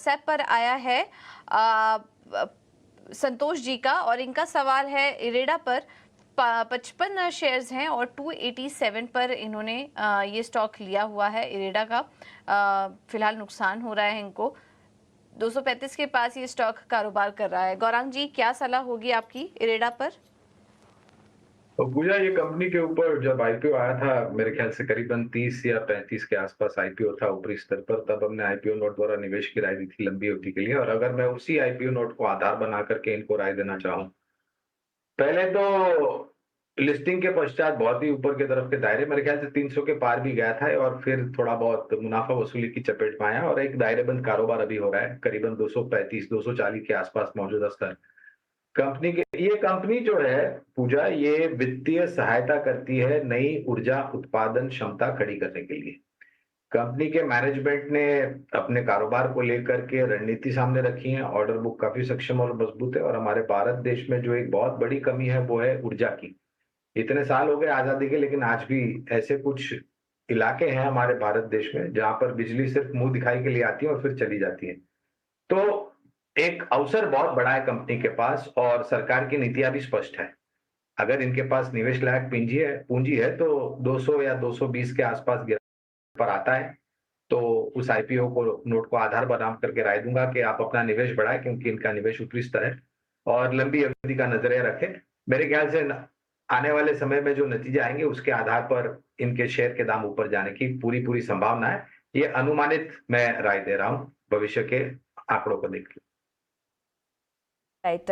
WhatsApp पर आया है संतोष जी का, और इनका सवाल है इरेडा पर 55 शेयर्स हैं और 287 पर इन्होंने ये स्टॉक लिया हुआ है इरेडा का। फिलहाल नुकसान हो रहा है इनको। 235 के पास ये स्टॉक कारोबार कर रहा है। गौरांग जी, क्या सलाह होगी आपकी इरेडा पर? तो पूजा, ये कंपनी के ऊपर जब आईपीओ आया था, मेरे ख्याल से करीबन 30 या 35 के आसपास आईपीओ था ऊपरी स्तर पर, तब हमने आईपीओ नोट द्वारा निवेश की राय दी थी लंबी अवधि के लिए। और अगर मैं उसी आईपीओ नोट को आधार बना करके इनको राय देना चाहूँ, पहले तो लिस्टिंग के पश्चात बहुत ही ऊपर की तरफ के दायरे, मेरे ख्याल से 300 के पार भी गया था और फिर थोड़ा बहुत मुनाफा वसूली की चपेट में आया और एक दायरेबंद कारोबार अभी हो रहा है, करीबन 235 240 के आसपास मौजूदा स्तर कंपनी के। ये कंपनी जो है पूजा, ये वित्तीय सहायता करती है नई ऊर्जा उत्पादन क्षमता खड़ी करने के लिए। कंपनी के मैनेजमेंट ने अपने कारोबार को लेकर के रणनीति सामने रखी है। ऑर्डर बुक काफी सक्षम और मजबूत है। और हमारे भारत देश में जो एक बहुत बड़ी कमी है वो है ऊर्जा की। इतने साल हो गए आजादी के, लेकिन आज भी ऐसे कुछ इलाके हैं हमारे भारत देश में जहां पर बिजली सिर्फ मुंह दिखाई के लिए आती है और फिर चली जाती है। तो एक अवसर बहुत बड़ा है कंपनी के पास और सरकार की नीतियां भी स्पष्ट है। अगर इनके पास निवेश लायक पूंजी है तो 200 या 220 के आसपास गिरावट पर आता है। तो उस आईपीओ को नोट को आधार बना करके राय दूंगा कि आप अपना निवेश बढ़ाएं, क्योंकि इनका निवेश ऊपरी स्तर है और लंबी अवधि का नजरिया रखें। मेरे ख्याल से आने वाले समय में जो नतीजे आएंगे उसके आधार पर इनके शेयर के दाम ऊपर जाने की पूरी पूरी संभावना है। ये अनुमानित मैं राय दे रहा हूं, भविष्य के आंकड़ों को देख के। राइट।